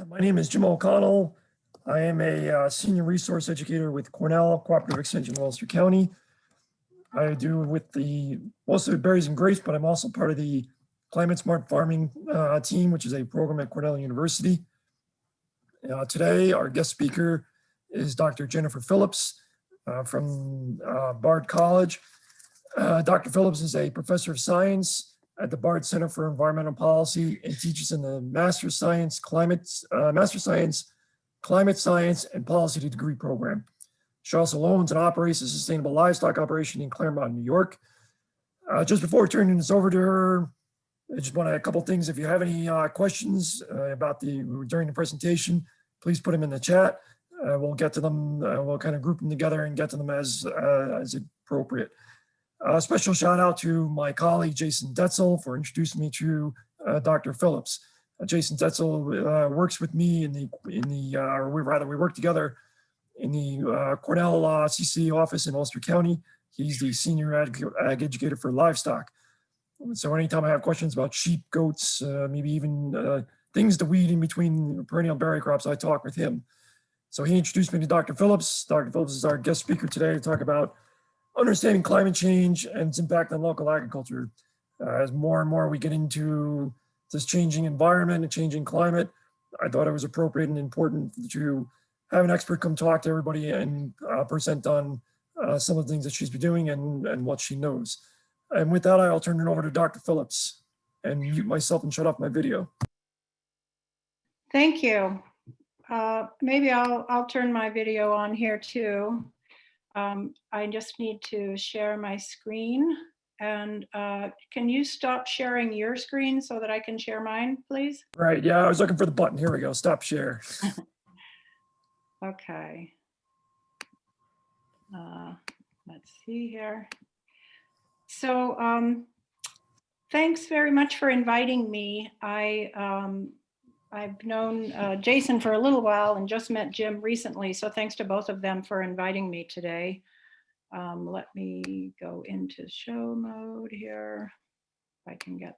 My name is Jim O'Connell. I am a senior resource educator with Cornell Cooperative Extension, Ulster County. I do with the most of it berries and grapes, but I'm also part of the Climate Smart Farming team, which is a program at Cornell University. Today, our guest speaker is Dr. Jennifer Phillips from Bard College. Dr. Phillips is a professor of science at the Bard Center for Environmental Policy and teaches in the Master Science, Climate Science and Policy degree program. She also owns and operates a sustainable livestock operation in Claremont, New York. Just before turning this over to her, I just want to add a couple of things. If you have any questions about during the presentation, please put them in the chat. We'll get to them. We'll kind of group them together and get to them as appropriate. A special shout out to my colleague, Jason Detzel, for introducing me to Dr. Phillips. Jason Detzel works with me or we work together in the Cornell CC office in Ulster County. He's the senior ag educator for livestock. So anytime I have questions about sheep, goats, maybe even things to weed in between perennial berry crops, I talk with him. So he introduced me to Dr. Phillips. Dr. Phillips is our guest speaker today to talk about understanding climate change and its impact on local agriculture. As more and more we get into this changing environment and changing climate, I thought it was appropriate and important to have an expert come talk to everybody and present on some of the things that she's been doing and what she knows. And with that, I'll turn it over to Dr. Phillips and mute myself and shut off my video. Thank you. Maybe I'll turn my video on here too. I just need to share my screen, and can you stop sharing your screen so that I can share mine, please? Right, yeah, I was looking for the button. Here we go, stop share. Okay. Let's see here. So thanks very much for inviting me. I've known Jason for a little while and just met Jim recently, so thanks to both of them for inviting me today. Let me go into show mode here. If I can get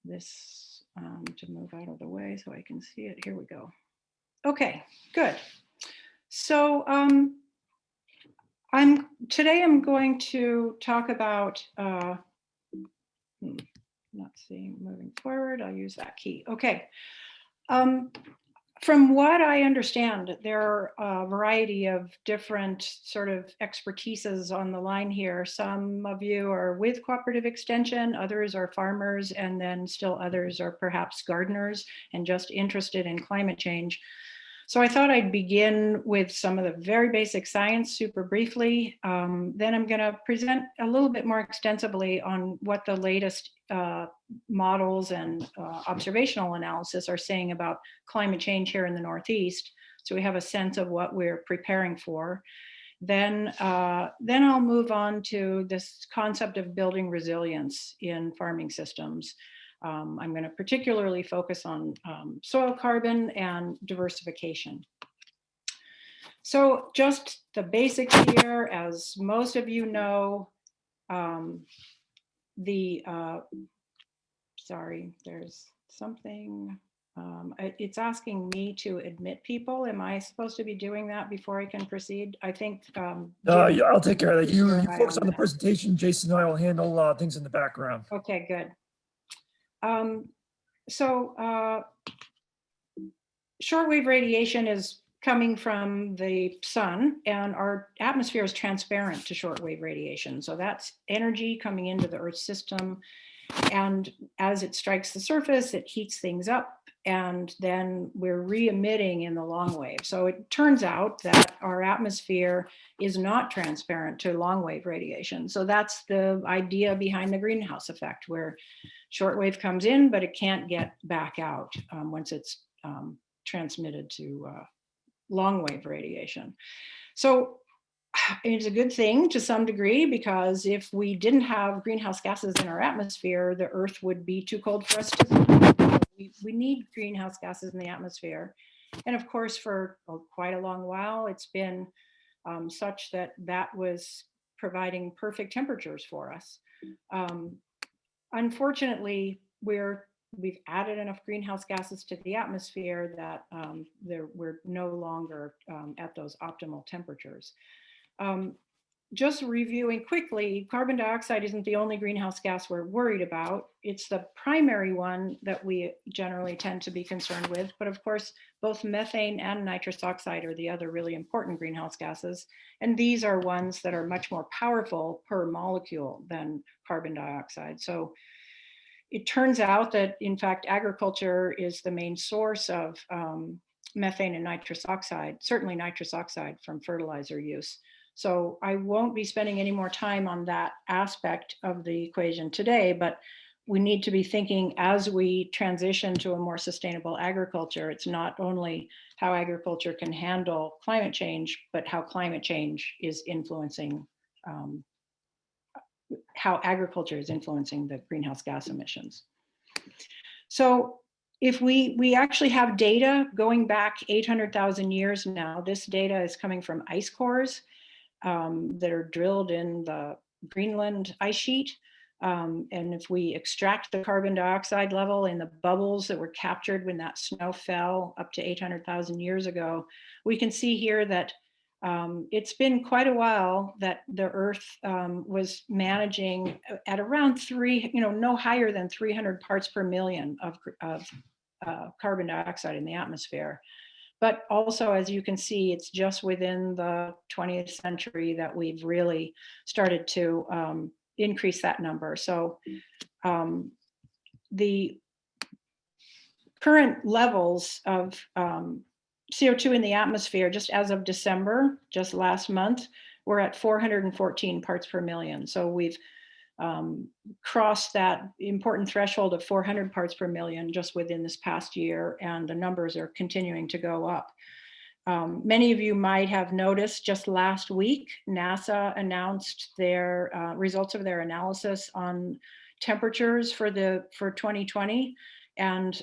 this to move out of the way so I can see it. Here we go. Okay, good. So today I'm going to talk about not seeing moving forward. I'll use that key. Okay. From what I understand, there are a variety of different sort of expertises on the line here. Some of you are with cooperative extension, others are farmers, and then still others are perhaps gardeners and just interested in climate change. So I thought I'd begin with some of the very basic science super briefly. Then I'm going to present a little bit more extensively on what the latest models and observational analysis are saying about climate change here in the Northeast. So we have a sense of what we're preparing for. Then I'll move on to this concept of building resilience in farming systems. I'm going to particularly focus on soil carbon and diversification. So just the basics here, as most of you know, sorry, there's something, it's asking me to admit people. Am I supposed to be doing that before I can proceed? I think. Yeah, I'll take care of that. You focus on the presentation. Jason and I will handle things in the background. Okay, good. Shortwave radiation is coming from the sun, and our atmosphere is transparent to shortwave radiation. So that's energy coming into the Earth system. And as it strikes the surface, it heats things up, and then we're re-emitting in the long wave. So it turns out that our atmosphere is not transparent to long wave radiation. So that's the idea behind the greenhouse effect, where shortwave comes in, but it can't get back out once it's transmitted to long wave radiation. So it's a good thing to some degree, because if we didn't have greenhouse gases in our atmosphere, the Earth would be too cold for us to live. We need greenhouse gases in the atmosphere. And of course, for quite a long while, it's been such that was providing perfect temperatures for us. Unfortunately, we're we've added enough greenhouse gases to the atmosphere that we're no longer at those optimal temperatures. Just reviewing quickly, carbon dioxide isn't the only greenhouse gas we're worried about. It's the primary one that we generally tend to be concerned with. But of course, both methane and nitrous oxide are the other really important greenhouse gases. And these are ones that are much more powerful per molecule than carbon dioxide. So it turns out that, in fact, agriculture is the main source of methane and nitrous oxide, certainly nitrous oxide from fertilizer use. So I won't be spending any more time on that aspect of the equation today, but we need to be thinking as we transition to a more sustainable agriculture, it's not only how agriculture can handle climate change, but how climate change is influencing, how agriculture is influencing the greenhouse gas emissions. So if we actually have data going back 800,000 years now, this data is coming from ice cores that are drilled in the Greenland ice sheet. And if we extract the carbon dioxide level in the bubbles that were captured when that snow fell up to 800,000 years ago, we can see here that it's been quite a while that the Earth was managing at around no higher than 300 parts per million of carbon dioxide in the atmosphere. But also, as you can see, it's just within the 20th century that we've really started to increase that number. So the current levels of CO2 in the atmosphere, just as of December, just last month, we're at 414 parts per million. So we've crossed that important threshold of 400 parts per million just within this past year, and the numbers are continuing to go up. Many of you might have noticed just last week, NASA announced their results of their analysis on temperatures for 2020, and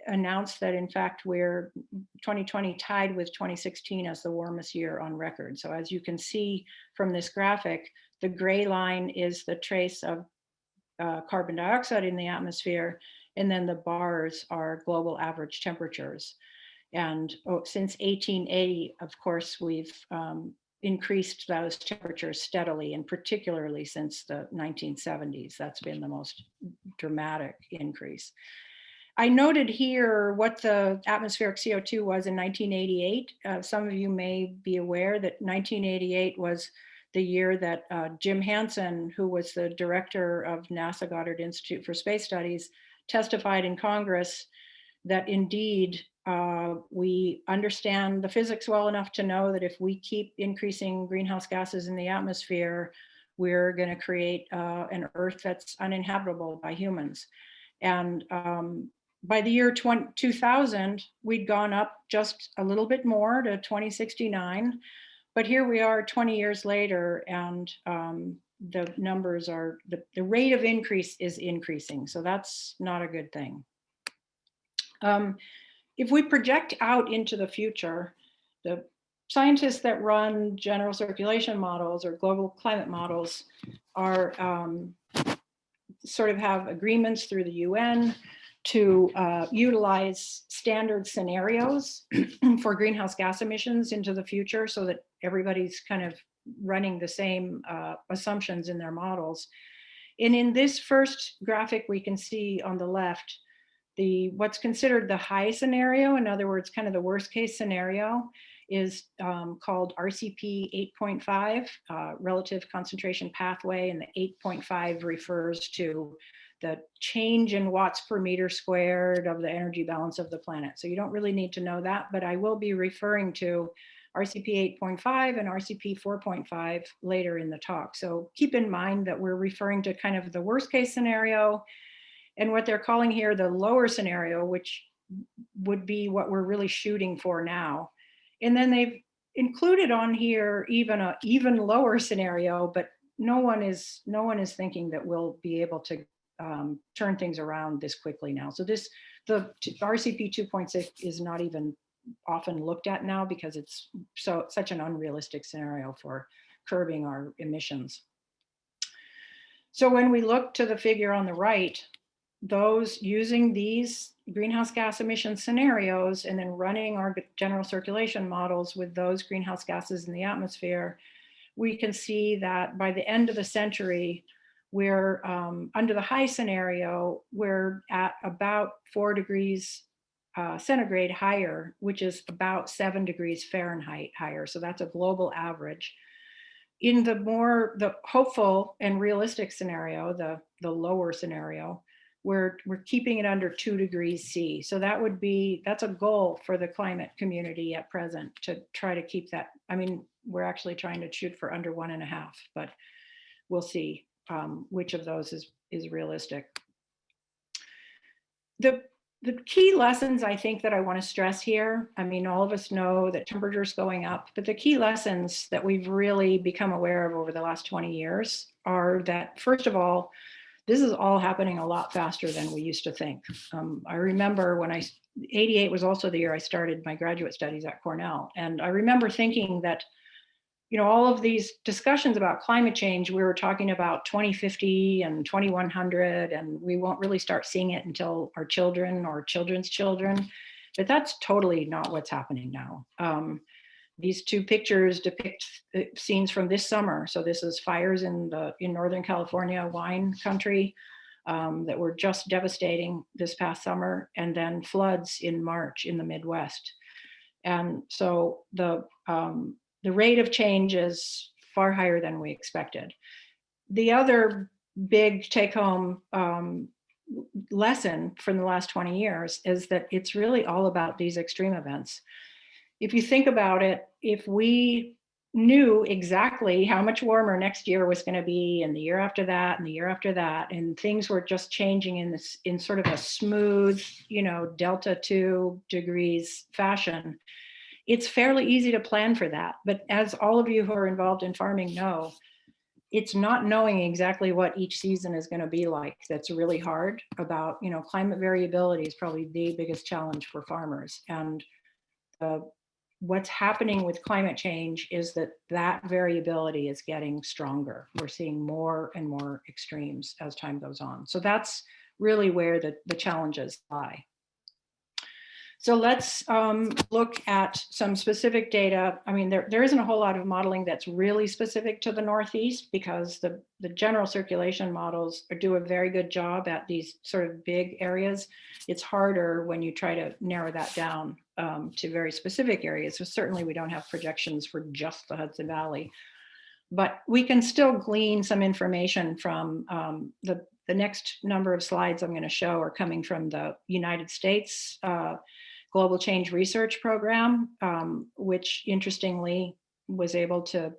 announced that in fact 2020 tied with 2016 as the warmest year on record. So as you can see from this graphic, the gray line is the trace of carbon dioxide in the atmosphere, and then the bars are global average temperatures. And since 1880, of course, we've increased those temperatures steadily, and particularly since the 1970s. That's been the most dramatic increase. I noted here what the atmospheric CO2 was in 1988. Some of you may be aware that 1988 was the year that Jim Hansen, who was the director of NASA Goddard Institute for Space Studies, testified in Congress that indeed we understand the physics well enough to know that if we keep increasing greenhouse gases in the atmosphere, we're going to create an Earth that's uninhabitable by humans. And by the year 2000, we'd gone up just a little bit more to 2069. But here we are 20 years later, and the numbers are, the rate of increase is increasing. So that's not a good thing. If we project out into the future, the scientists that run general circulation models or global climate models are sort of have agreements through the UN to utilize standard scenarios for greenhouse gas emissions into the future so that everybody's kind of running the same assumptions in their models. And in this first graphic, we can see on the left, what's considered the high scenario, in other words, kind of the worst case scenario, is called RCP 8.5, relative concentration pathway, and the 8.5 refers to the change in watts per meter squared of the energy balance of the planet. So you don't really need to know that, but I will be referring to RCP 8.5 and RCP 4.5 later in the talk. So keep in mind that we're referring to kind of the worst case scenario, and what they're calling here the lower scenario, which would be what we're really shooting for now. And then they've included on here even an even lower scenario, but no one is thinking that we'll be able to turn things around this quickly now. So the RCP 2.6 is not even often looked at now because it's such an unrealistic scenario for curbing our emissions. So when we look to the figure on the right, those using these greenhouse gas emission scenarios and then running our general circulation models with those greenhouse gases in the atmosphere, we can see that by the end of the century, we're under the high scenario, we're at about 4 degrees centigrade higher, which is about 7 degrees Fahrenheit higher. So that's a global average. In the hopeful and realistic scenario, the lower scenario, we're keeping it under 2 degrees C. So that's a goal for the climate community at present, to try to keep that. I mean, we're actually trying to shoot for under 1.5, but we'll see which of those is realistic. The key lessons I think that I want to stress here, I mean, all of us know that temperature is going up, but the key lessons that we've really become aware of over the last 20 years are that, first of all, this is all happening a lot faster than we used to think. I remember 88 was also the year I started my graduate studies at Cornell. And I remember thinking that, all of these discussions about climate change, we were talking about 2050 and 2100, and we won't really start seeing it until our children or children's children. But that's totally not what's happening now. These two pictures depict scenes from this summer. So this is fires in Northern California, wine country, that were just devastating this past summer, and then floods in March in the Midwest. And so the rate of change is far higher than we expected. The other big take-home lesson from the last 20 years is that it's really all about these extreme events. If you think about it, if we knew exactly how much warmer next year was going to be, and the year after that, and the year after that, and things were just changing in sort of a smooth, delta 2 degrees fashion, it's fairly easy to plan for that. But as all of you who are involved in farming know, it's not knowing exactly what each season is going to be like that's really hard. About, climate variability is probably the biggest challenge for farmers. And what's happening with climate change is that variability is getting stronger. We're seeing more and more extremes as time goes on. So that's really where the challenges lie. So let's look at some specific data. I mean, there isn't a whole lot of modeling that's really specific to the Northeast, because the general circulation models do a very good job at these sort of big areas. It's harder when you try to narrow that down to very specific areas. So certainly we don't have projections for just the Hudson Valley, but we can still glean some information from the next number of slides I'm going to show are coming from the United States Global Change Research Program, which interestingly was able to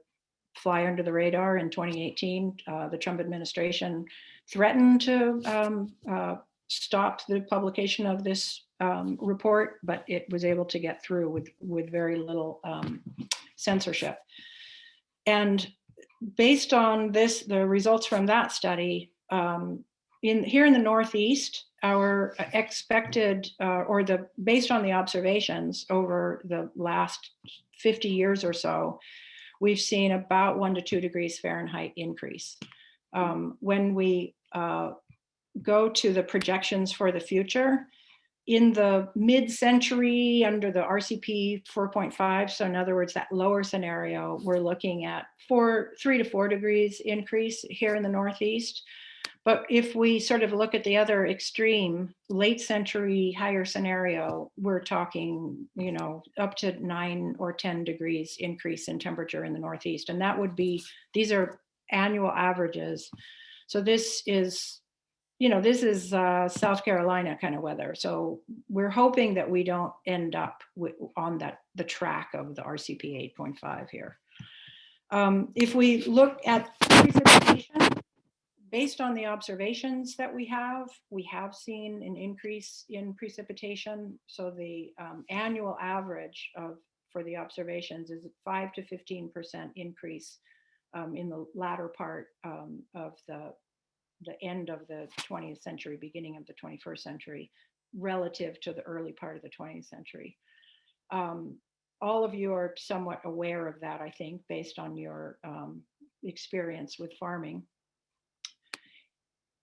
fly under the radar in 2018. The Trump administration threatened to stop the publication of this report, but it was able to get through with very little censorship. And based on the results from that study, here in the Northeast, our expected, based on the observations over the last 50 years or so, we've seen about 1 to 2 degrees Fahrenheit increase. When we go to the projections for the future, in the mid-century under the RCP 4.5, so in other words, that lower scenario, we're looking at 3 to 4 degrees increase here in the Northeast. But if we sort of look at the other extreme, late century higher scenario, we're talking, up to 9 or 10 degrees increase in temperature in the Northeast. And that would be, these are annual averages. So this is, South Carolina kind of weather. So we're hoping that we don't end up on the track of the RCP 8.5 here. If we look at precipitation, based on the observations that we have seen an increase in precipitation. So the annual average for the observations is 5 to 15% increase in the latter part of the end of the 20th century, beginning of the 21st century, relative to the early part of the 20th century. All of you are somewhat aware of that, I think, based on your experience with farming.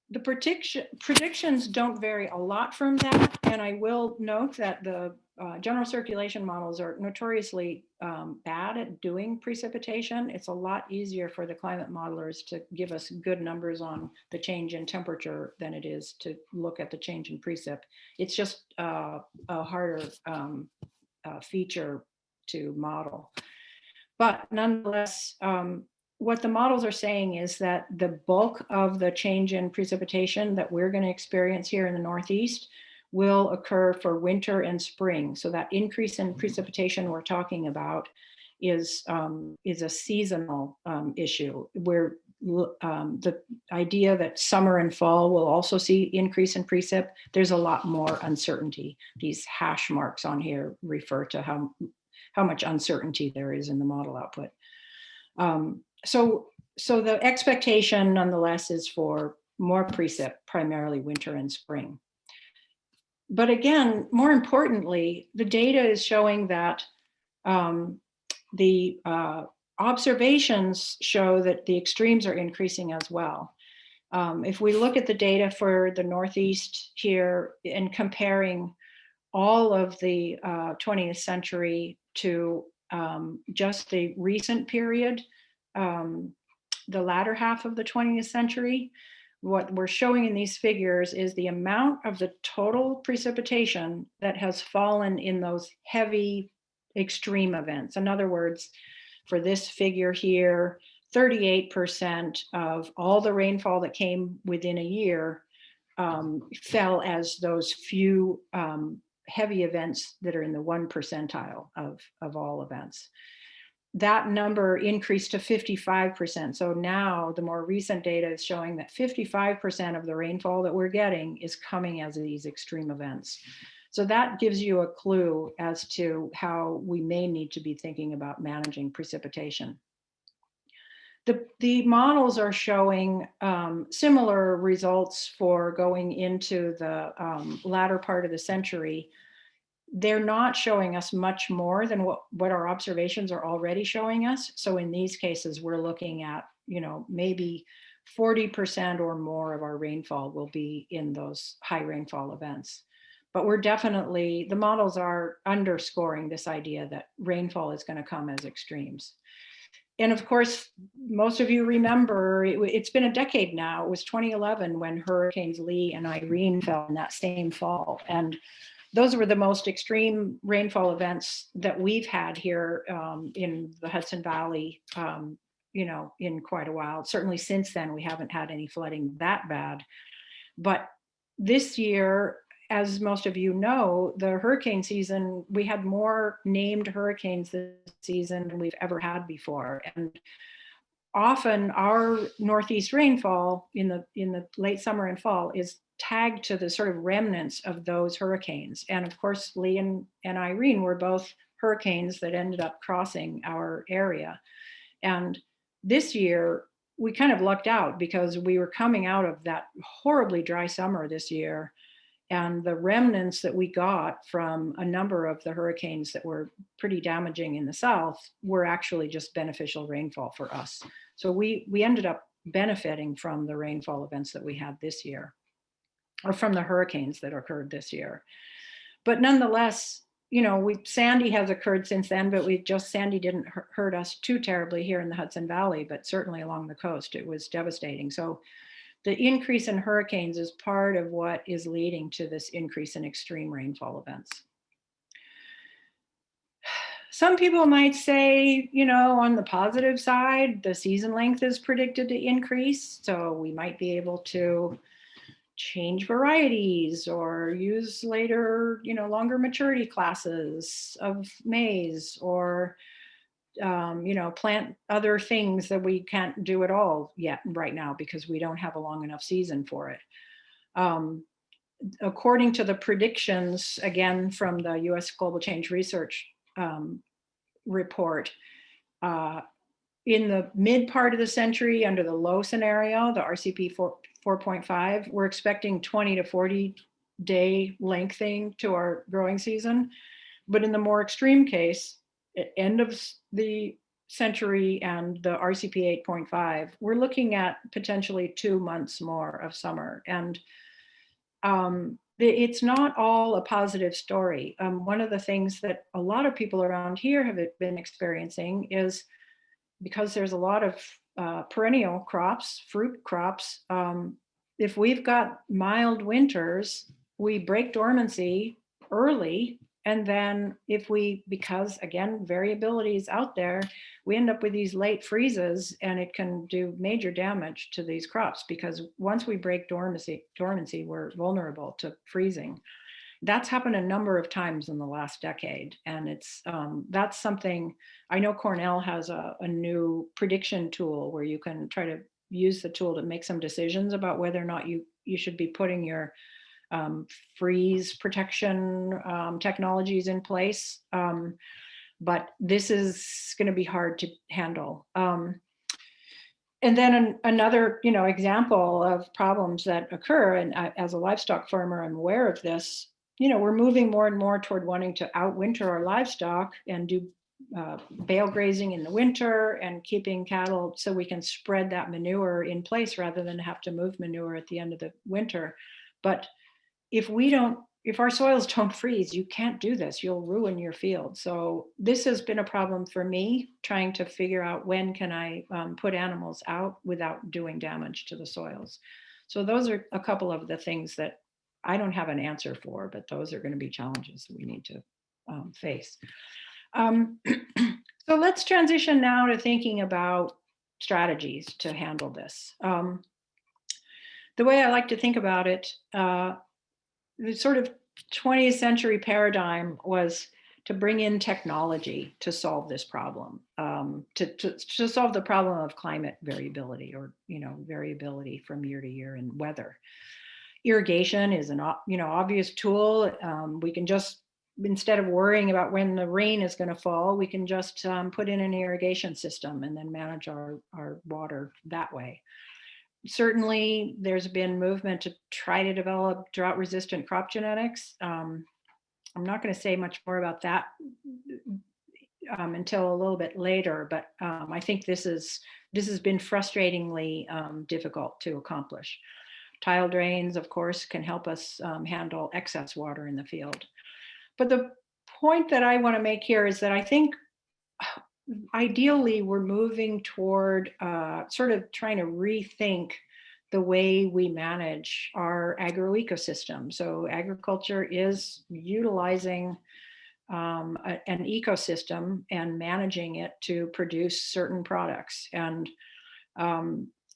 The predictions don't vary a lot from that. And I will note that the general circulation models are notoriously bad at doing precipitation. It's a lot easier for the climate modelers to give us good numbers on the change in temperature than it is to look at the change in precip. It's just a harder feature to model. But nonetheless, what the models are saying is that the bulk of the change in precipitation that we're going to experience here in the Northeast will occur for winter and spring. So that increase in precipitation we're talking about is a seasonal issue, where the idea that summer and fall will also see increase in precip, there's a lot more uncertainty. These hash marks on here refer to how much uncertainty there is in the model output. So the expectation nonetheless is for more precip, primarily winter and spring. But again, more importantly, the data is showing that the observations show that the extremes are increasing as well. If we look at the data for the Northeast here and comparing all of the 20th century to just the recent period, the latter half of the 20th century, what we're showing in these figures is the amount of the total precipitation that has fallen in those heavy extreme events. In other words, for this figure here, 38% of all the rainfall that came within a year fell as those few heavy events that are in the 1 percentile of all events. That number increased to 55%. So now the more recent data is showing that 55% of the rainfall that we're getting is coming as these extreme events. So that gives you a clue as to how we may need to be thinking about managing precipitation. The models are showing similar results for going into the latter part of the century. They're not showing us much more than what our observations are already showing us. So in these cases, we're looking at, maybe 40% or more of our rainfall will be in those high rainfall events. But the models are underscoring this idea that rainfall is going to come as extremes. And of course, most of you remember, it's been a decade now. It was 2011 when Hurricanes Lee and Irene fell in that same fall. And those were the most extreme rainfall events that we've had here in the Hudson Valley, in quite a while. Certainly since then, we haven't had any flooding that bad. But this year, as most of you know, the hurricane season, we had more named hurricanes this season than we've ever had before. And often our Northeast rainfall in the late summer and fall is tagged to the sort of remnants of those hurricanes. And of course, Lee and Irene were both hurricanes that ended up crossing our area. And this year, we kind of lucked out because we were coming out of that horribly dry summer this year. And the remnants that we got from a number of the hurricanes that were pretty damaging in the south were actually just beneficial rainfall for us. So we ended up benefiting from the rainfall events that we had this year, or from the hurricanes that occurred this year. But nonetheless, Sandy has occurred since then, but Sandy didn't hurt us too terribly here in the Hudson Valley, but certainly along the coast, it was devastating. So the increase in hurricanes is part of what is leading to this increase in extreme rainfall events. Some people might say, on the positive side, the season length is predicted to increase. So we might be able to change varieties or use later, longer maturity classes of maize, or plant other things that we can't do at all yet right now because we don't have a long enough season for it. According to the predictions, again, from the US Global Change Research report, in the mid part of the century, under the low scenario, the RCP 4.5, we're expecting 20 to 40 day lengthening to our growing season. But in the more extreme case, end of the Century and the RCP 8.5, we're looking at potentially 2 months more of summer. And it's not all a positive story. One of the things that a lot of people around here have been experiencing is, because there's a lot of perennial crops, fruit crops, if we've got mild winters, we break dormancy early. And then because again, variability is out there, we end up with these late freezes, and it can do major damage to these crops, because once we break dormancy, we're vulnerable to freezing. That's happened a number of times in the last decade. And that's something, I know Cornell has a new prediction tool where you can try to use the tool to make some decisions about whether or not you should be putting your freeze protection technologies in place. But this is going to be hard to handle. And then another, example of problems that occur, and as a livestock farmer, I'm aware of this. We're moving more and more toward wanting to outwinter our livestock and do bale grazing in the winter, and keeping cattle so we can spread that manure in place rather than have to move manure at the end of the winter. But if our soils don't freeze, you can't do this. You'll ruin your field. So this has been a problem for me, trying to figure out when can I put animals out without doing damage to the soils. So those are a couple of the things that I don't have an answer for, but those are going to be challenges that we need to face. So let's transition now to thinking about strategies to handle this. The way I like to think about it, the sort of 20th century paradigm was to bring in technology to solve this problem, to solve the problem of climate variability, or variability from year to year in weather. Irrigation is an obvious tool. We can just, instead of worrying about when the rain is going to fall, we can just put in an irrigation system and then manage our water that way. Certainly, there's been movement to try to develop drought-resistant crop genetics. I'm not going to say much more about that until a little bit later, but I think this has been frustratingly difficult to accomplish. Tile drains, of course, can help us handle excess water in the field. But the point that I want to make here is that I think ideally we're moving toward sort of trying to rethink the way we manage our agroecosystem. So agriculture is utilizing an ecosystem and managing it to produce certain products. And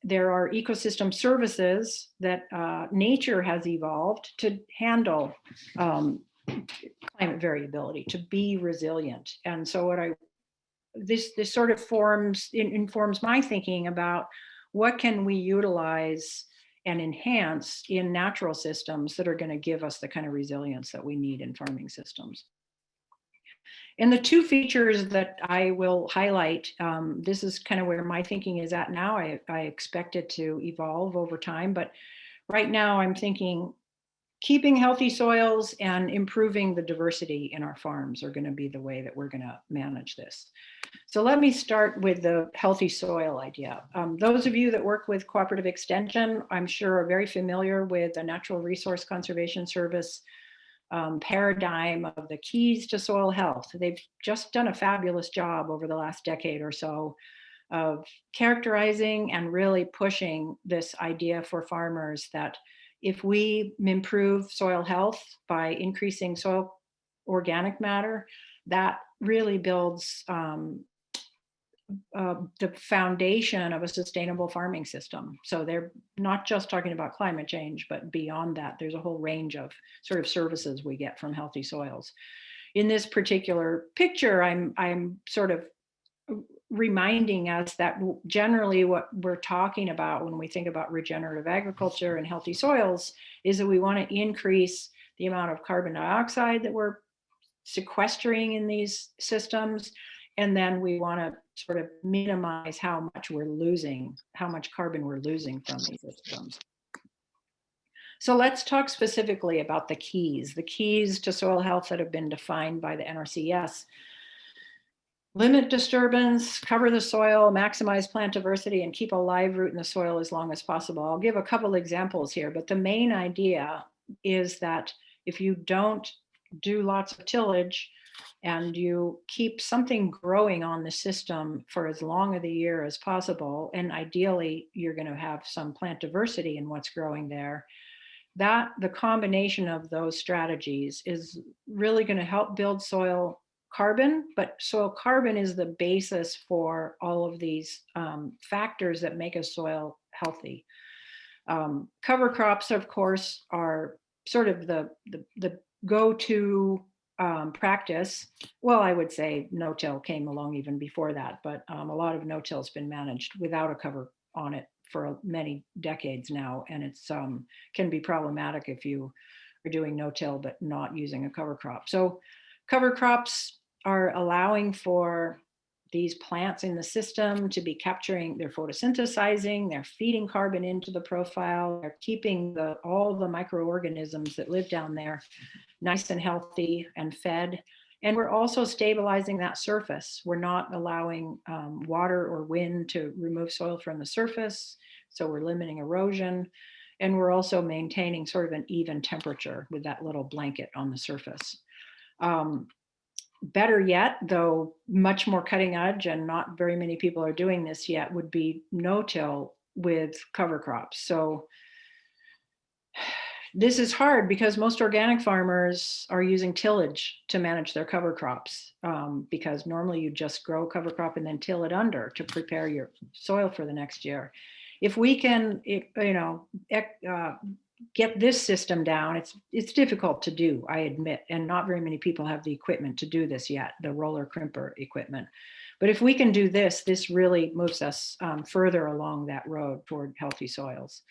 there are ecosystem services that nature has evolved to handle climate variability, to be resilient. And so this sort of informs my thinking about what can we utilize and enhance in natural systems that are going to give us the kind of resilience that we need in farming systems. And the two features that I will highlight, this is kind of where my thinking is at now. I expect it to evolve over time, but right now I'm thinking keeping healthy soils and improving the diversity in our farms are going to be the way that we're going to manage this. So let me start with the healthy soil idea. Those of you that work with cooperative extension, I'm sure are very familiar with the Natural Resource Conservation Service paradigm of the keys to soil health. They've just done a fabulous job over the last decade or so of characterizing and really pushing this idea for farmers that if we improve soil health by increasing soil organic matter, that really builds the foundation of a sustainable farming system. So they're not just talking about climate change, but beyond that, there's a whole range of sort of services we get from healthy soils. In this particular picture, I'm sort of reminding us that generally what we're talking about when we think about regenerative agriculture and healthy soils is that we want to increase the amount of carbon dioxide that we're sequestering in these systems. And then we want to sort of minimize how much carbon we're losing from these systems. So let's talk specifically about the keys to soil health that have been defined by the NRCS. limit disturbance, cover the soil, maximize plant diversity, and keep a live root in the soil as long as possible. I'll give a couple examples here, but the main idea is that if you don't do lots of tillage and you keep something growing on the system for as long of the year as possible, and ideally you're going to have some plant diversity in what's growing there, that the combination of those strategies is really going to help build soil carbon, but soil carbon is the basis for all of these factors that make a soil healthy. Cover crops, of course, are sort of the go-to practice. Well, I would say no-till came along even before that, but a lot of no-till has been managed without a cover on it for many decades now, and it's can be problematic if you are doing no-till but not using a cover crop. So cover crops are allowing for these plants in the system to be capturing, they're photosynthesizing, they're feeding carbon into the profile, they're keeping all the microorganisms that live down there nice and healthy and fed. And we're also stabilizing that surface. We're not allowing water or wind to remove soil from the surface. So we're limiting erosion. And we're also maintaining sort of an even temperature with that little blanket on the surface. Better yet, though much more cutting edge and not very many people are doing this yet, would be no-till with cover crops. So this is hard because most organic farmers are using tillage to manage their cover crops, because normally you just grow a cover crop and then till it under to prepare your soil for the next year. If we can, get this system down, it's difficult to do, I admit, and not very many people have the equipment to do this yet, the roller crimper equipment. But if we can do this, this really moves us further along that road toward healthy soils.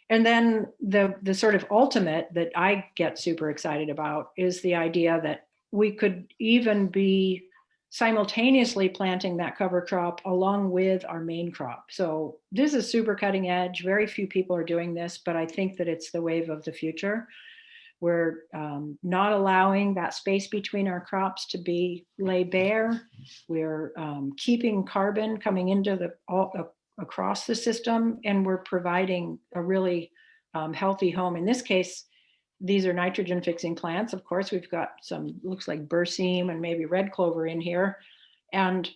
And then the sort of ultimate that I get super excited about is the idea that we could even be simultaneously planting that cover crop along with our main crop. So this is super cutting edge. Very few people are doing this, but I think that it's the wave of the future. We're not allowing that space between our crops to be lay bare. We're keeping carbon coming into across the system, and we're providing a really healthy home. In this case, these are nitrogen fixing plants. Of course, we've got some, looks like berseem and maybe red clover in here. And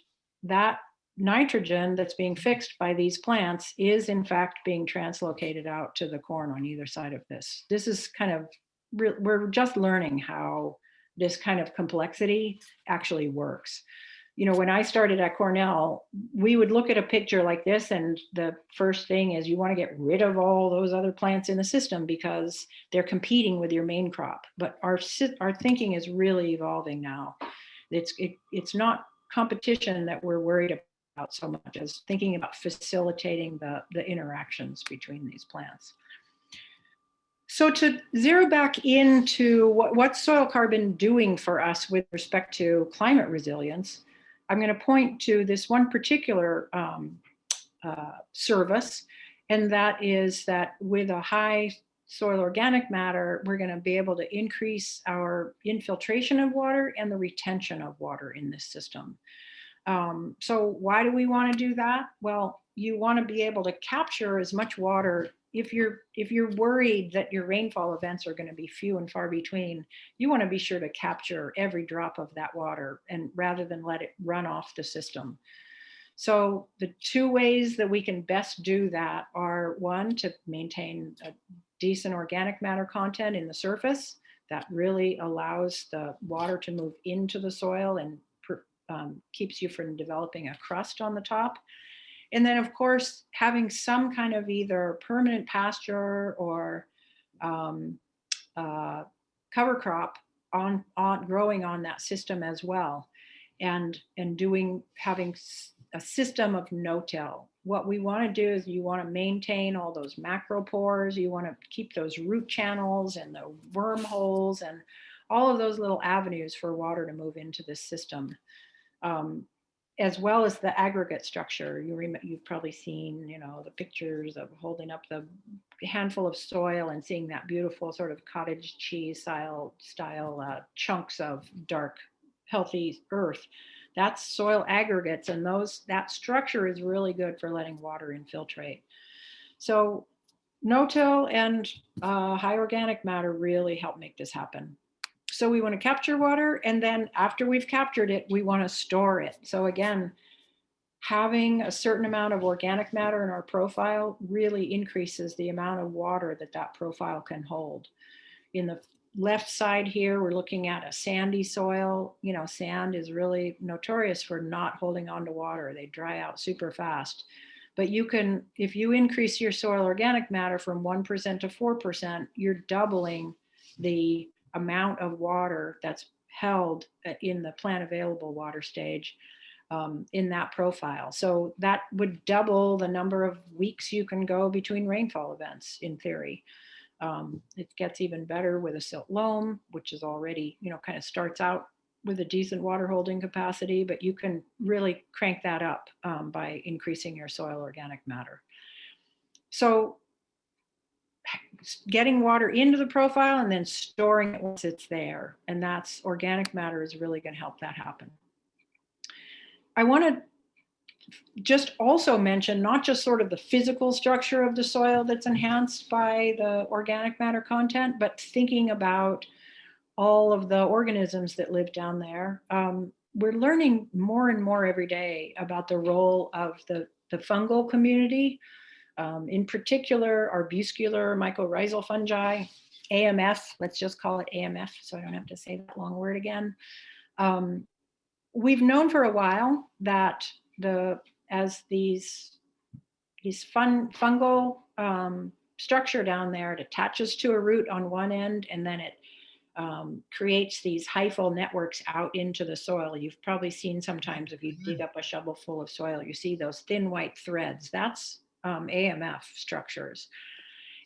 that nitrogen that's being fixed by these plants is in fact being translocated out to the corn on either side of this. This is kind of, we're just learning how this kind of complexity actually works. You know, when I started at Cornell, we would look at a picture like this, and the first thing is you want to get rid of all those other plants in the system because they're competing with your main crop. But our thinking is really evolving now. It's not competition that we're worried about so much as thinking about facilitating the interactions between these plants. So to zero back into what's soil carbon doing for us with respect to climate resilience, I'm going to point to this one particular service, and that is that with a high soil organic matter, we're going to be able to increase our infiltration of water and the retention of water in this system. So why do we want to do that? Well, you want to be able to capture as much water. If you're worried that your rainfall events are going to be few and far between, you want to be sure to capture every drop of that water, and rather than let it run off the system. So the two ways that we can best do that are, one, to maintain a decent organic matter content in the surface that really allows the water to move into the soil and keeps you from developing a crust on the top. And then, of course, having some kind of either permanent pasture or cover crop on growing on that system as well, and having a system of no-till. What we want to do is you want to maintain all those macropores. You want to keep those root channels and the wormholes and all of those little avenues for water to move into this system. As well as the aggregate structure. You've probably seen, the pictures of holding up the handful of soil and seeing that beautiful sort of cottage cheese style chunks of dark healthy earth. That's soil aggregates, and that structure is really good for letting water infiltrate. So no-till and high organic matter really help make this happen. So we want to capture water, and then after we've captured it, we want to store it. So again, having a certain amount of organic matter in our profile really increases the amount of water that that profile can hold. In the left side here, we're looking at a sandy soil. You know, sand is really notorious for not holding on to water. They dry out super fast. But you can, if you increase your soil organic matter from 1% to 4%, you're doubling the amount of water that's held in the plant available water stage in that profile. So that would double the number of weeks you can go between rainfall events in theory. It gets even better with a silt loam, which is already, you know, kind of starts out with a decent water holding capacity, but you can really crank that up by increasing your soil organic matter. So getting water into the profile and then storing it once it's there, and that's organic matter is really going to help that happen. I want to just also mention not just sort of the physical structure of the soil that's enhanced by the organic matter content, but thinking about all of the organisms that live down there. We're learning more and more every day about the role of the fungal community, in particular, arbuscular mycorrhizal fungi, AMF, let's just call it AMF so I don't have to say that long word again. We've known for a while that as these fungal structure down there, it attaches to a root on one end, and then it creates these hyphal networks out into the soil. You've probably seen sometimes if you dig up a shovel full of soil, you see those thin white threads. That's AMF structures.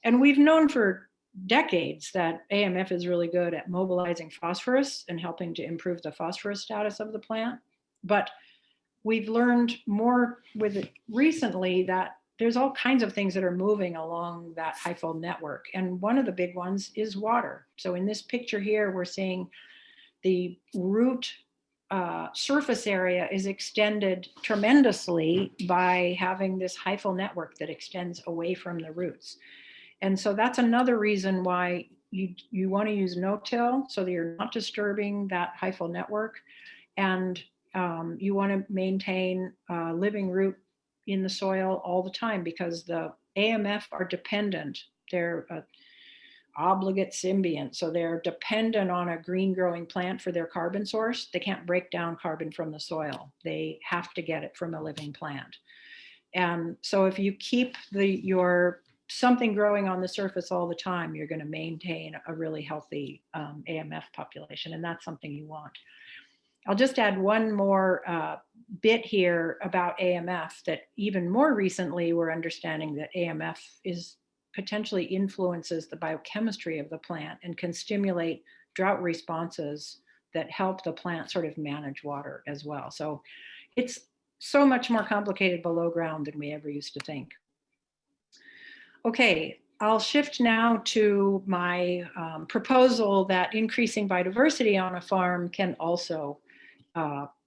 And we've known for decades that AMF is really good at mobilizing phosphorus and helping to improve the phosphorus status of the plant. But we've learned more with it recently that there's all kinds of things that are moving along that hyphal network. And one of the big ones is water. So in this picture here, we're seeing the root surface area is extended tremendously by having this hyphal network that extends away from the roots. And so that's another reason why you want to use no-till, so that you're not disturbing that hyphal network. And you want to maintain living root in the soil all the time, because the AMF are dependent. They're obligate symbiont. So they're dependent on a green growing plant for their carbon source. They can't break down carbon from the soil. They have to get it from a living plant. And so if you keep your something growing on the surface all the time, you're going to maintain a really healthy AMF population. And that's something you want. I'll just add one more bit here about AMF, that even more recently we're understanding that AMF potentially influences the biochemistry of the plant and can stimulate drought responses that help the plant sort of manage water as well. So it's so much more complicated below ground than we ever used to think. Okay, I'll shift now to my proposal that increasing biodiversity on a farm can also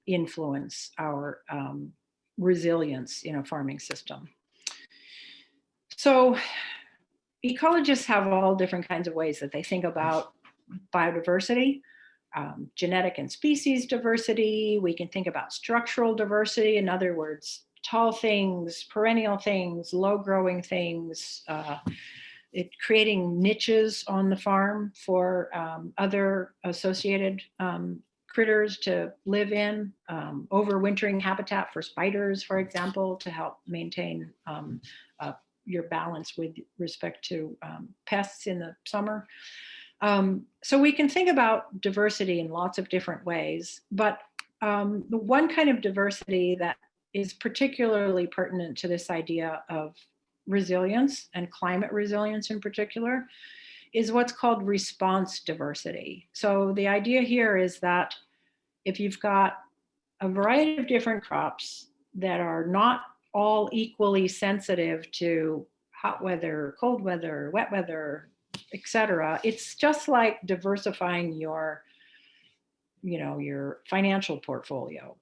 influence our resilience in a farming system. So ecologists have all different kinds of ways that they think about biodiversity. Genetic and species diversity. We can think about structural diversity. In other words, tall things, perennial things, low growing things, creating niches on the farm for other associated critters to live in, overwintering habitat for spiders, for example, to help maintain your balance with respect to pests in the summer. So we can think about diversity in lots of different ways, but the one kind of diversity that is particularly pertinent to this idea of resilience and climate resilience in particular is what's called response diversity. So the idea here is that if you've got a variety of different crops that are not all equally sensitive to hot weather, cold weather, wet weather, etc., it's just like diversifying your your financial portfolio.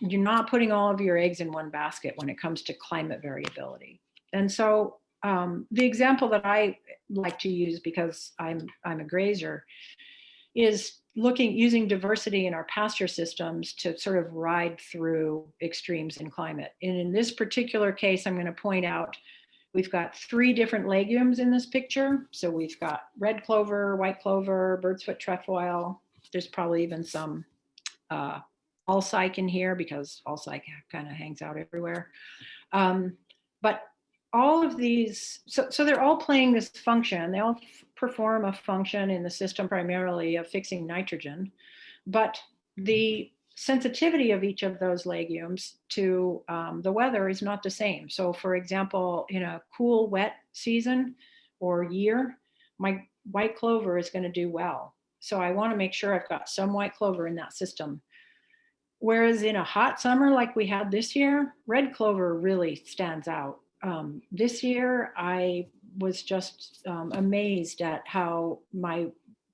You're not putting all of your eggs in one basket when it comes to climate variability. And so the example that I like to use, because I'm a grazer, is using diversity in our pasture systems to sort of ride through extremes in climate. And in this particular case, I'm going to point out we've got 3 different legumes in this picture. So we've got red clover, white clover, bird's foot trefoil. There's probably even some alsike in here, because alsike kind of hangs out everywhere. But all of these, so they're all playing this function. They all perform a function in the system primarily of fixing nitrogen, but the sensitivity of each of those legumes to the weather is not the same. So for example, in a cool, wet season or year, my white clover is going to do well. So I want to make sure I've got some white clover in that system. Whereas in a hot summer like we had this year, red clover really stands out. This year, I was just amazed at how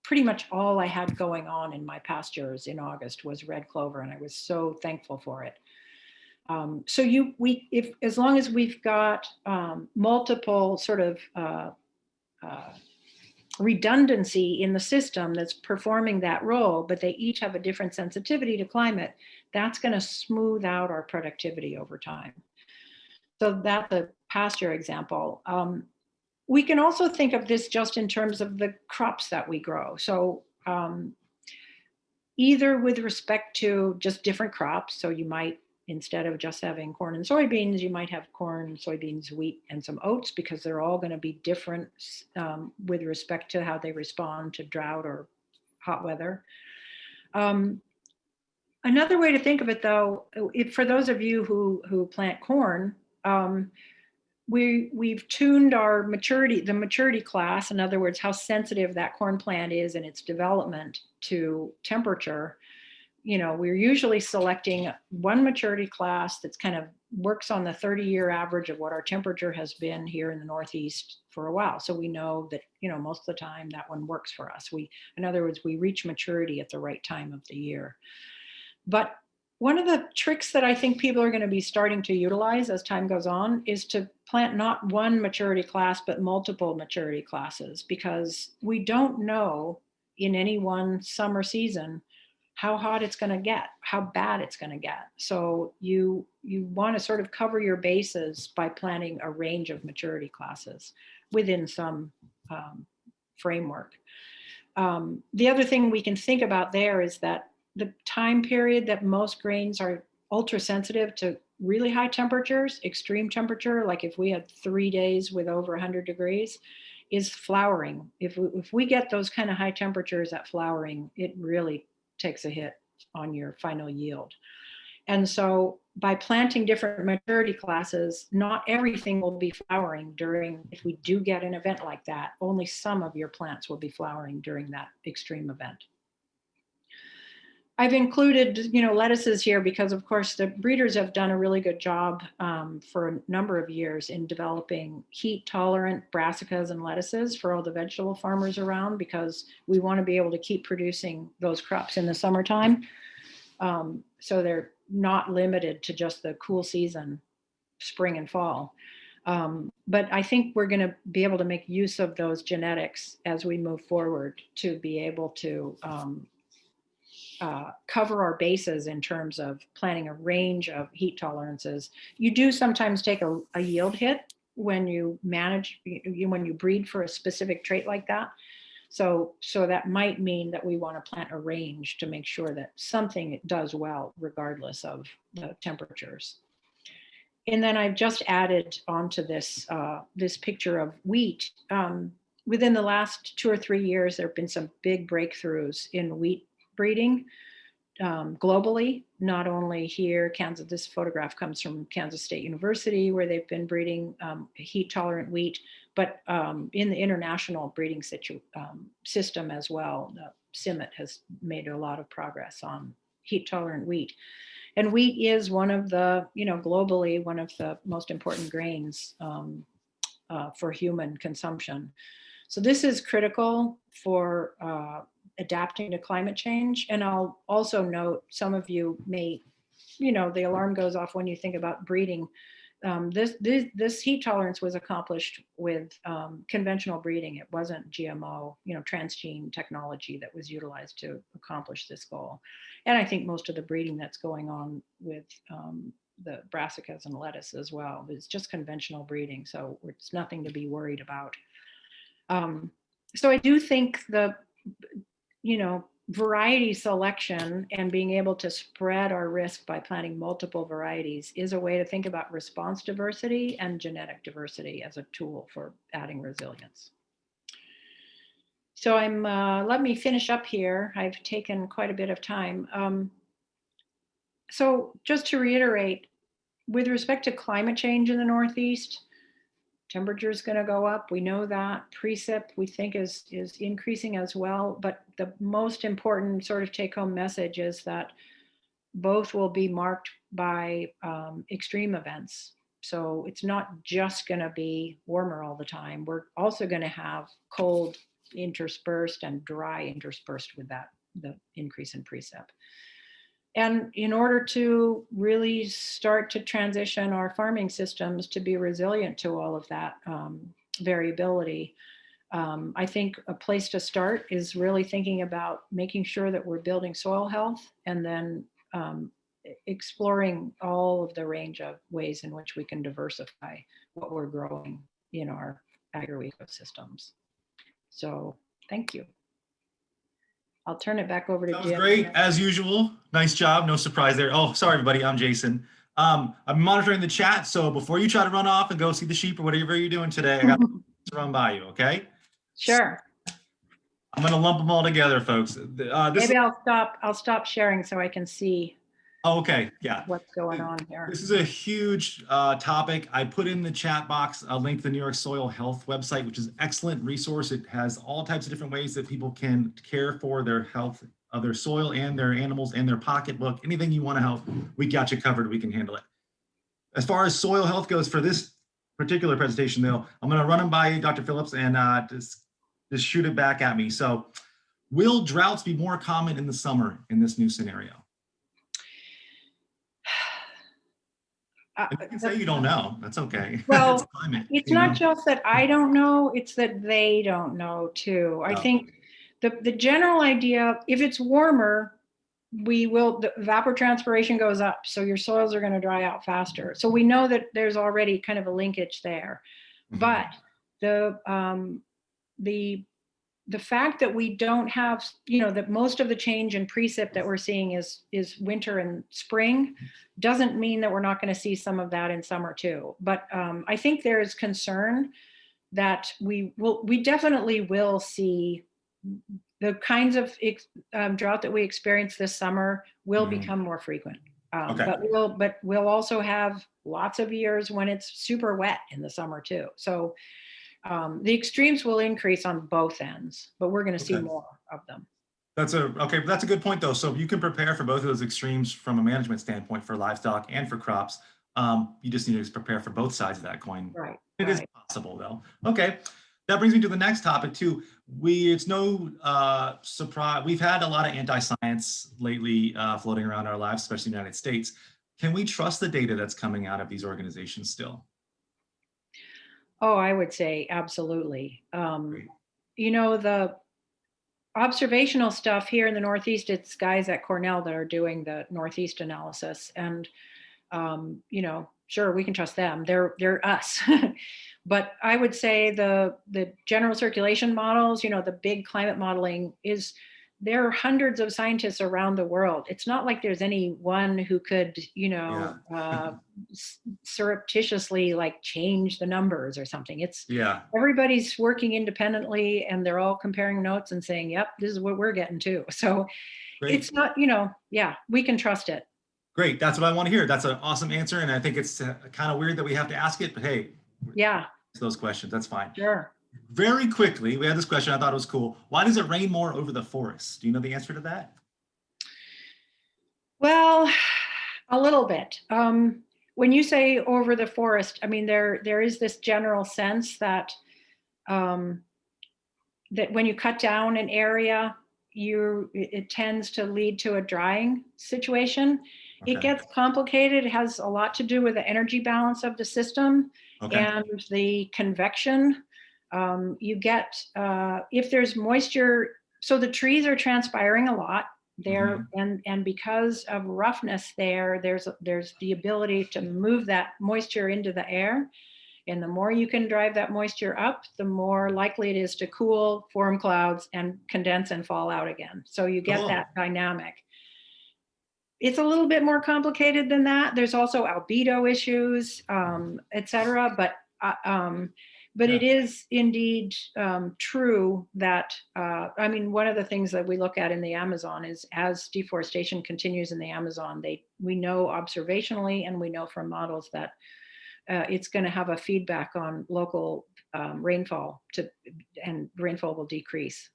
pretty much all I had going on in my pastures in August was red clover, and I was so thankful for it. So if as long as we've got multiple sort of redundancy in the system that's performing that role, but they each have a different sensitivity to climate, that's going to smooth out our productivity over time. So that's a pasture example. We can also think of this just in terms of the crops that we grow. So either with respect to just different crops, so you might, instead of just having corn and soybeans, you might have corn, soybeans, wheat, and some oats, because they're all going to be different with respect to how they respond to drought or hot weather. Another way to think of it, though, for those of you who plant corn, we've tuned our the maturity class, in other words, how sensitive that corn plant is in its development to temperature. We're usually selecting one maturity class that's kind of works on the 30-year average of what our temperature has been here in the Northeast for a while. So we know that, most of the time that one works for us. In other words, we reach maturity at the right time of the year. But one of the tricks that I think people are going to be starting to utilize as time goes on is to plant not one maturity class, but multiple maturity classes, because we don't know in any one summer season how hot it's going to get, how bad it's going to get. So you want to sort of cover your bases by planting a range of maturity classes within some framework. The other thing we can think about there is that the time period that most grains are ultra sensitive to really high temperatures, extreme temperature, like if we had 3 days with over 100 degrees, is flowering. If we get those kind of high temperatures at flowering, it really takes a hit on your final yield. And so by planting different maturity classes, not everything will be flowering if we do get an event like that, only some of your plants will be flowering during that extreme event. I've included, lettuces here because, of course, the breeders have done a really good job for a number of years in developing heat-tolerant brassicas and lettuces for all the vegetable farmers around, because we want to be able to keep producing those crops in the summertime. So they're not limited to just the cool season, spring and fall. But I think we're going to be able to make use of those genetics as we move forward to be able to cover our bases in terms of planting a range of heat tolerances. You do sometimes take a yield hit when you when you breed for a specific trait like that. So that might mean that we want to plant a range to make sure that something does well regardless of the temperatures. And then I've just added onto this this picture of wheat. Within the last 2 or 3 years, there have been some big breakthroughs in wheat breeding globally, not only here. This photograph comes from Kansas State University, where they've been breeding heat tolerant wheat, but in the international breeding system as well. CIMMYT has made a lot of progress on heat tolerant wheat. And wheat is one of the, globally, one of the most important grains for human consumption. So this is critical for adapting to climate change. And I'll also note, some of you may, the alarm goes off when you think about breeding. This heat tolerance was accomplished with conventional breeding. It wasn't GMO, transgene technology that was utilized to accomplish this goal. And I think most of the breeding that's going on with the brassicas and lettuce as well is just conventional breeding. So it's nothing to be worried about. So I do think the, variety selection and being able to spread our risk by planting multiple varieties is a way to think about response diversity and genetic diversity as a tool for adding resilience. So let me finish up here. I've taken quite a bit of time. So just to reiterate, with respect to climate change in the Northeast, temperature is going to go up. We know that. Precip, we think, is increasing as well. But the most important sort of take-home message is that both will be marked by extreme events. So it's not just going to be warmer all the time. We're also going to have cold interspersed and dry interspersed with that, the increase in precip. And in order to really start to transition our farming systems to be resilient to all of that variability, I think a place to start is really thinking about making sure that we're building soil health, and then exploring all of the range of ways in which we can diversify what we're growing in our agroecosystems. So thank you. I'll turn it back over to Jim. That was great, as usual. Nice job. No surprise there. Oh, sorry, everybody. I'm Jason. I'm monitoring the chat, so before you try to run off and go see the sheep or whatever you're doing today, I got to run by you, okay? Sure. I'm going to lump them all together, folks. Maybe I'll stop sharing so I can see. Oh, okay. Yeah. What's going on here. This is a huge topic. I put in the chat box a link to the New York Soil Health website, which is an excellent resource. It has all types of different ways that people can care for their health of their soil and their animals and their pocketbook. Anything you want to help, we got you covered. We can handle it. As far as soil health goes for this particular presentation, though, I'm going to run them by you, Dr. Phillips, and just shoot it back at me. So, will droughts be more common in the summer in this new scenario? You can say you don't know. That's okay. Well, it's climate, it's not just that I don't know, it's that they don't know too. I think the general idea, if it's warmer, the evapotranspiration goes up. So your soils are going to dry out faster. So we know that there's already kind of a linkage there. Mm-hmm. But the fact that we don't have, that most of the change in precip that we're seeing is winter and spring doesn't mean that we're not going to see some of that in summer too. But I think there is concern that we definitely will see the kinds of drought that we experienced this summer will become more frequent. Okay. But we'll also have lots of years when it's super wet in the summer too. So the extremes will increase on both ends, but we're going to see more of them. That's a good point though. So you can prepare for both of those extremes from a management standpoint for livestock and for crops. You just need to prepare for both sides of that coin. Right. It is possible though. Okay. That brings me to the next topic too. It's no surprise. We've had a lot of anti-science lately floating around our lives, especially in the United States. Can we trust the data that's coming out of these organizations still? Oh, I would say absolutely. The observational stuff here in the Northeast, it's guys at Cornell that are doing the Northeast analysis. And, sure, we can trust them. They're us. But I would say the general circulation models, the big climate modeling there are hundreds of scientists around the world. It's not like there's any one who could, surreptitiously change the numbers or something. Everybody's working independently and they're all comparing notes and saying, yep, this is what we're getting too. So Great. It's not, we can trust it. Great. That's what I want to hear. That's an awesome answer. And I think it's kind of weird that we have to ask it, but hey, those questions, that's fine. Sure. Very quickly, we had this question, I thought it was cool. Why does it rain more over the forest? Do you know the answer to that? Well, a little bit. When you say over the forest, I mean, there is this general sense that that when you cut down an area, it tends to lead to a drying situation. It Okay. gets complicated. It has a lot to do with the energy balance of the system Okay. and the convection. You get, if there's moisture, so the trees are transpiring a lot there, and because of roughness there's the ability to move that moisture into the air. And the more you can drive that moisture up, the more likely it is to cool, form clouds, and condense and fall out again. So you get Cool. that dynamic. It's a little bit more complicated than that. There's also albedo issues, et cetera. But it is indeed true that, I mean, one of the things that we look at in the Amazon is as deforestation continues in the Amazon, we know observationally and we know from models that it's going to have a feedback on local rainfall and rainfall will decrease.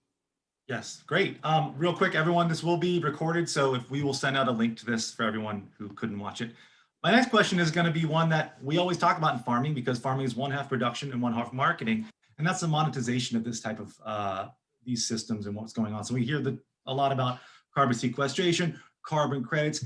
Yes, great. Real quick, everyone, this will be recorded, so if we will send out a link to this for everyone who couldn't watch it. My next question is going to be one that we always talk about in farming, because farming is one half production and one half marketing, and that's the monetization of this type of these systems and what's going on. So we hear a lot about carbon sequestration, carbon credits.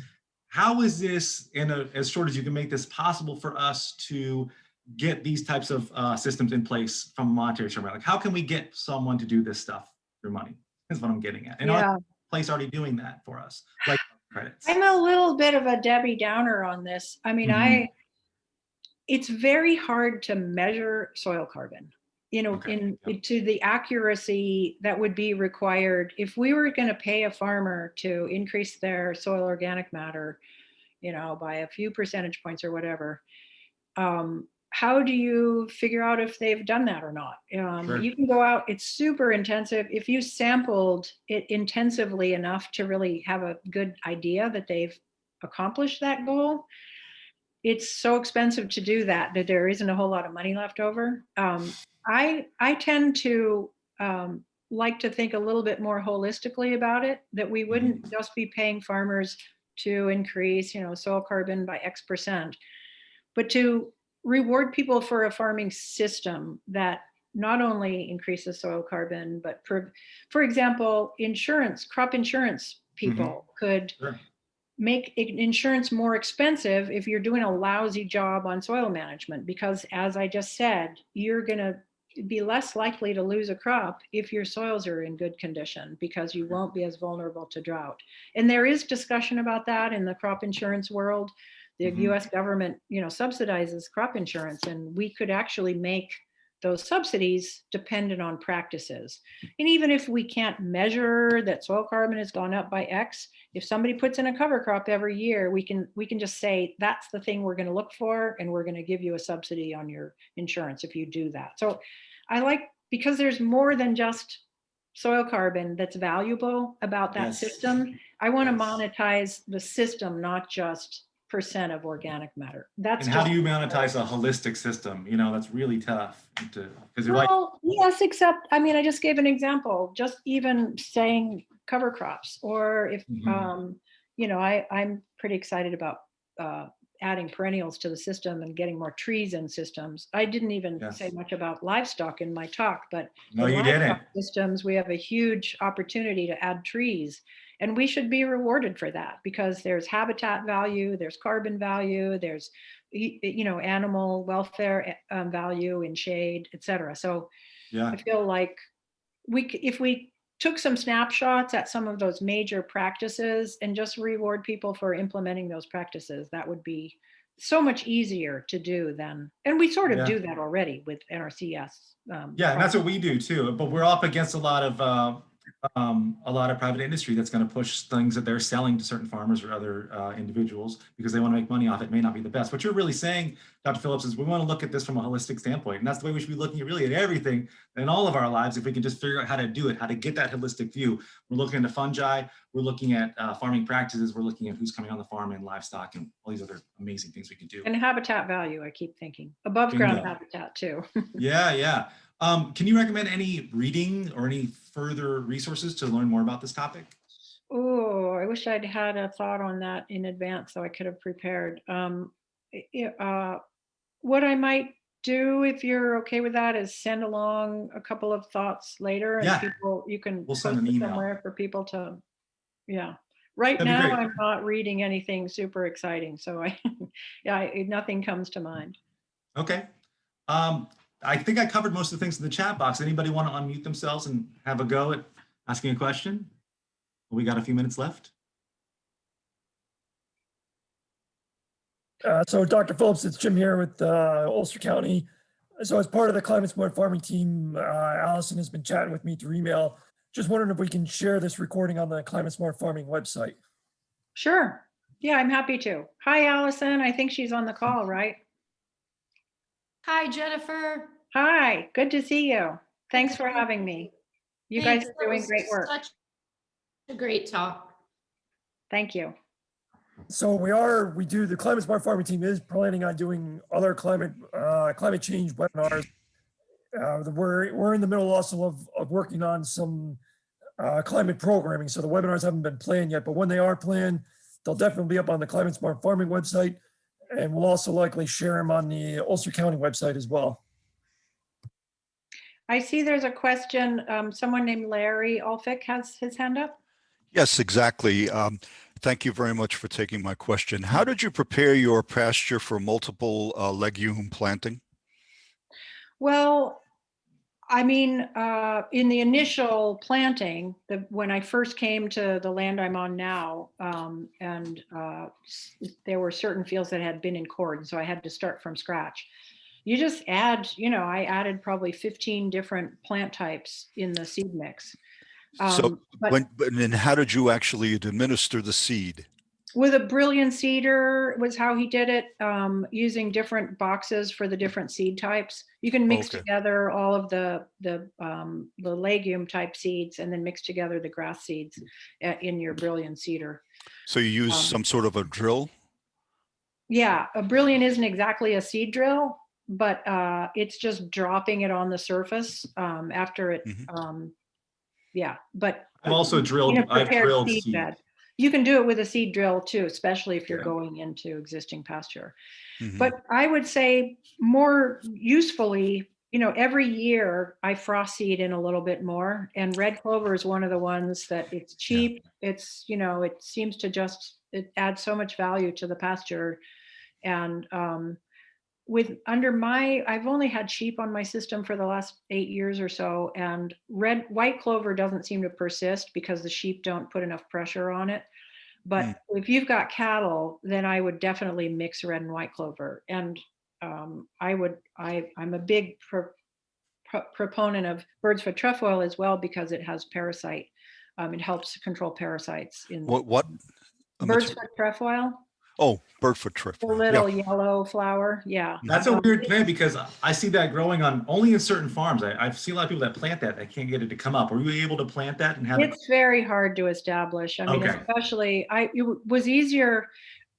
How is this, as short as you can make this, possible for us to get these types of systems in place from a monetary standpoint? Like, how can we get someone to do this stuff through money? Is what I'm getting at. And our place already doing that for us, like credits. I'm a little bit of a Debbie Downer on this. I mean, it's very hard to measure soil carbon, to the accuracy that would be required if we were going to pay a farmer to increase their soil organic matter, by a few percentage points or whatever. How do you figure out if they've done that or not? Sure. You can go out, it's super intensive. If you sampled it intensively enough to really have a good idea that they've accomplished that goal, it's so expensive to do that there isn't a whole lot of money left over. I tend to like to think a little bit more holistically about it, that we wouldn't just be paying farmers to increase, soil carbon by X%, but to reward people for a farming system that not only increases soil carbon, but for example, crop insurance people could make insurance more expensive if you're doing a lousy job on soil management, because as I just said, you're going to be less likely to lose a crop if your soils are in good condition, because you won't be as vulnerable to drought. And there is discussion about that in the crop insurance world. The US government, subsidizes crop insurance, and we could actually make those subsidies dependent on practices. And even if we can't measure that soil carbon has gone up by X, if somebody puts in a cover crop every year, we can just say that's the thing we're going to look for, and we're going to give you a subsidy on your insurance if you do that. So I like, because there's more than just soil carbon that's valuable about that system. I want to monetize the system, not just percent of organic matter. And how do you monetize a holistic system? That's really tough because you're yes, except, I mean, I just gave an example, just even saying cover crops, or if, I'm pretty excited about adding perennials to the system and getting more trees in systems. I didn't even say much about livestock in my talk, but no, you didn't. Systems, we have a huge opportunity to add trees. And we should be rewarded for that, because there's habitat value, there's carbon value, there's, animal welfare value in shade, et cetera. So I feel like if we took some snapshots at some of those major practices and just reward people for implementing those practices, that would be so much easier to do than, and we sort of do that already with NRCS. And that's what we do too. But we're up against a lot of private industry that's going to push things that they're selling to certain farmers or other individuals because they want to make money off it. May not be the best. What you're really saying, Dr. Phillips, is we want to look at this from a holistic standpoint. And that's the way we should be looking at everything in all of our lives. If we can just figure out how to do it, how to get that holistic view. We're looking into fungi, we're looking at farming practices, we're looking at who's coming on the farm and livestock and all these other amazing things we can do. And habitat value, I keep thinking. Above ground habitat too. Yeah. Can you recommend any reading or any further resources to learn more about this topic? Oh, I wish I'd had a thought on that in advance so I could have prepared. What I might do, if you're okay with that, is send along a couple of thoughts later, and Yeah. people, you can We'll post send an it email. somewhere for people to, yeah. Right That'd be now, great. I'm not reading anything super exciting, so nothing comes to mind. Okay. I think I covered most of the things in the chat box. Anybody want to unmute themselves and have a go at asking a question? We got a few minutes left. So Dr. Phillips, it's Jim here with Ulster County. So as part of the Climate Smart Farming team, Allison has been chatting with me through email. Just wondering if we can share this recording on the Climate Smart Farming website. Sure. Yeah, I'm happy to. Hi, Allison. I think she's on the call, right? Hi, Jennifer. Hi, good to see you. Thanks for having me. You guys Thanks. are doing That was great work. Such a great talk. Thank you. So we do, the Climate Smart Farming team is planning on doing other climate change webinars. We're in the middle also of working on some climate programming. So the webinars haven't been planned yet, but when they are planned, they'll definitely be up on the Climate Smart Farming website. And we'll also likely share them on the Ulster County website as well. I see there's a question. Someone named Larry Alfick has his hand up. Yes, exactly. Thank you very much for taking my question. How did you prepare your pasture for multiple legume planting? Well, I mean, in the initial planting, when I first came to the land I'm on now, there were certain fields that had been in corn, so I had to start from scratch. You just add, I added probably 15 different plant types in the seed mix. So But then how did you actually administer the seed? with a brilliant seeder was how he did it, using different boxes for the different seed types. You can mix Okay. together all of the legume type seeds and then mix together the grass seeds in your brilliant seeder. So you use some sort of a drill? Yeah, a brilliant isn't exactly a seed drill, but it's just dropping it on the surface after it. Yeah, but I've also in drilled, a I've prepared drilled seed seed. bed. You can do it with a seed drill too, especially if you're Yeah. going into existing pasture. Mhm. But I would say more usefully, every year I frost seed in a little bit more, and red clover is one of the ones that it's cheap. It's, it seems to it adds so much value to the pasture. And I've only had sheep on my system for the last 8 years or so, and white clover doesn't seem to persist because the sheep don't put enough pressure on it. But if you've got cattle, then I would definitely mix red and white clover. And I'm a big proponent of bird's foot trefoil as well, because it has parasite. It helps control parasites in What? bird's foot trefoil. Oh, birdfoot The trefoil. little yellow flower. Yeah. That's a weird plant because I see that growing on only in certain farms. I've seen a lot of people that plant that. I can't get it to come up. Are you able to plant that and have it? It's very hard to establish. I mean, Okay. especially it was easier.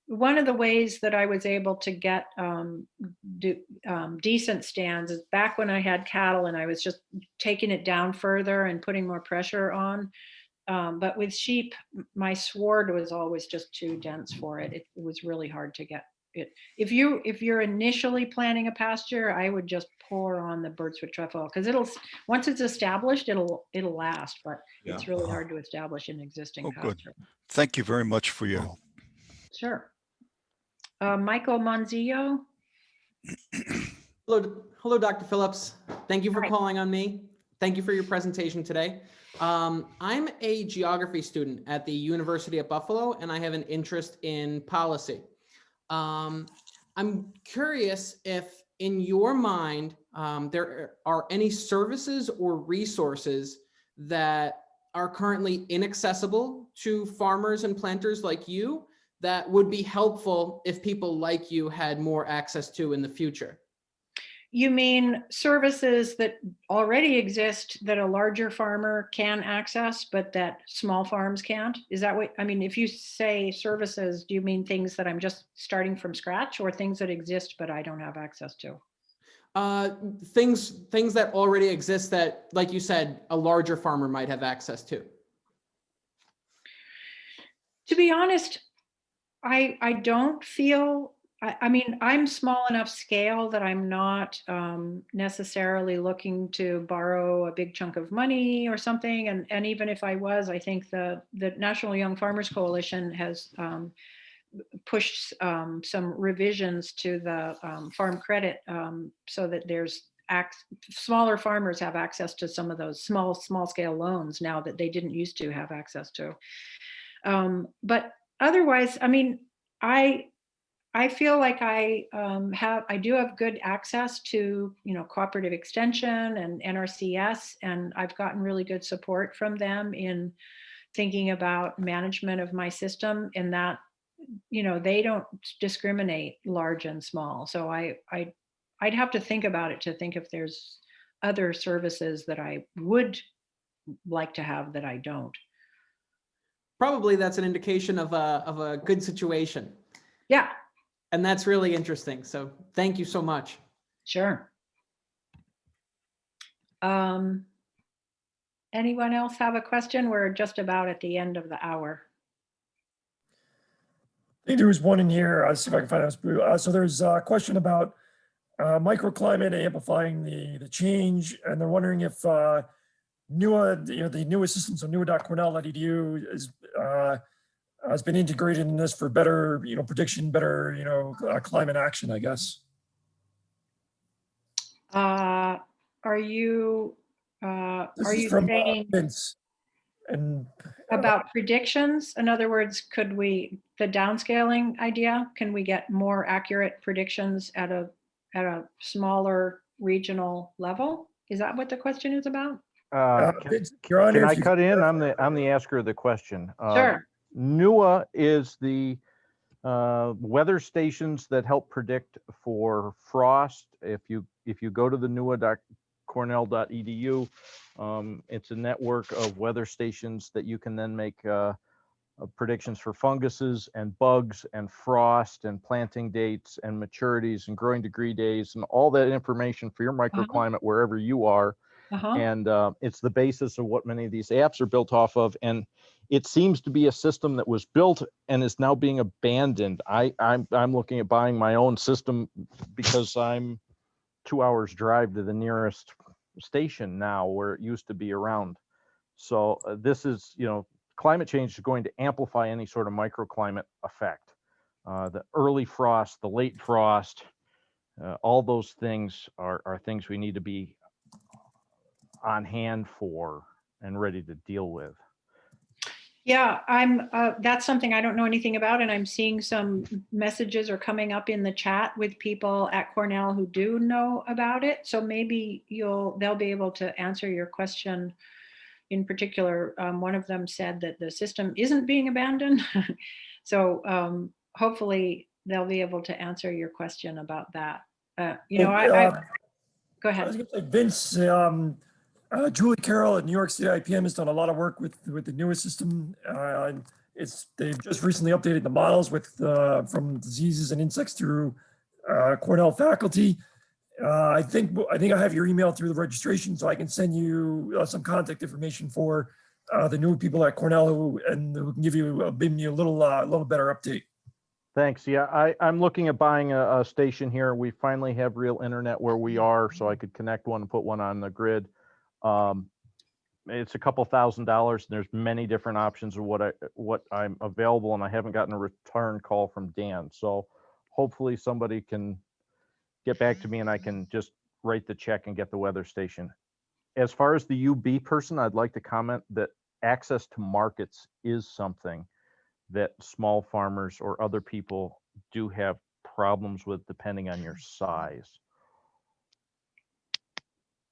One of the ways that I was able to get decent stands is back when I had cattle and I was just taking it down further and putting more pressure on. But with sheep, my sward was always just too dense for it. It was really hard to get it. If you're initially planting a pasture, I would just pour on the bird's foot trefoil, because once it's established, it'll last. But it's really hard to establish an existing pasture. Good. Thank you very much for your help. Sure. Michael Monzillo. Hello, Dr. Phillips. Thank you for Hi. calling on me. Thank you for your presentation today. I'm a geography student at the University of Buffalo, and I have an interest in policy. I'm curious if, in your mind, there are any services or resources that are currently inaccessible to farmers and planters like you that would be helpful if people like you had more access to in the future. You mean services that already exist that a larger farmer can access, but that small farms can't? Is that what, I mean, if you say services, do you mean things that I'm just starting from scratch, or things that exist but I don't have access to? Things that already exist that, like you said, a larger farmer might have access to. To be honest, I don't feel I mean, I'm small enough scale that I'm not necessarily looking to borrow a big chunk of money or something. And even if I was, I think the National Young Farmers Coalition has pushed some revisions to the farm credit so that smaller farmers have access to some of those small scale loans now that they didn't used to have access to. But otherwise, I mean, I feel like I do have good access to, Cooperative Extension and NRCS, and I've gotten really good support from them in thinking about management of my system, and that, they don't discriminate large and small. So I'd have to think about it to think if there's other services that I would like to have that I don't. Probably that's an indication of a good situation. Yeah, And that's really interesting. So thank you so much. sure. Anyone else have a question? We're just about at the end of the hour. I think there was one in here. I'll see if I can find out. So there's a question about microclimate amplifying the change, and they're wondering if NUA, the NUA system, so NUA.cornell.edu has been integrated in this for better, prediction, better, climate action, I guess. Are you This is from saying Vince. And about predictions? In other words, the downscaling idea, can we get more accurate predictions at a smaller regional level? Is that what the question is about? Vince, Your Honor, Can if I you cut could in? clarify. I'm the asker of the question. Sure. NUA is the weather stations that help predict for frost. If you go to the NUA.cornell.edu, it's a network of weather stations that you can then make predictions for funguses and bugs and frost and planting dates and maturities and growing degree days and all that information for your microclimate wherever you are. And it's the basis of what many of these apps are built off of. And it seems to be a system that was built and is now being abandoned. I'm looking at buying my own system because I'm 2 hours drive to the nearest station now where it used to be around. So this is, climate change is going to amplify any sort of microclimate effect. The early frost, the late frost, all those things are things we need to be on hand for and ready to deal with. Yeah, that's something I don't know anything about, and I'm seeing some messages are coming up in the chat with people at Cornell who do know about it. So maybe they'll be able to answer your question. In particular, one of them said that the system isn't being abandoned. So hopefully they'll be able to answer your question about that. Go ahead. I was going to say, Vince, Julie Carroll at New York City IPM has done a lot of work with the newest system. They've just recently updated the models from diseases and insects through Cornell faculty. I think I have your email through the registration, so I can send you some contact information for the new people at Cornell who can give you maybe a little better update. Thanks. Yeah, I'm looking at buying a station here. We finally have real internet where we are, so I could connect one and put one on the grid. It's a couple $1,000s, and there's many different options of what I'm available, and I haven't gotten a return call from Dan. So hopefully somebody can get back to me and I can just write the check and get the weather station. As far as the UB person, I'd like to comment that access to markets is something that small farmers or other people do have problems with depending on your size.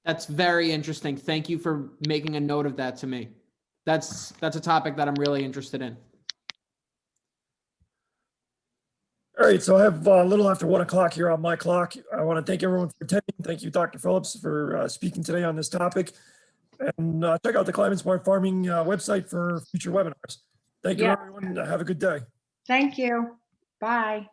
That's very interesting. Thank you for making a note of that to me. That's a topic that I'm really interested in. All right, so I have a little after 1 o'clock here on my clock. I want to thank everyone for attending. Thank you, Dr. Phillips, for speaking today on this topic. And check out the Climate Smart Farming website for future webinars. Thank you, Yeah. everyone. Have a good day. Thank you. Bye.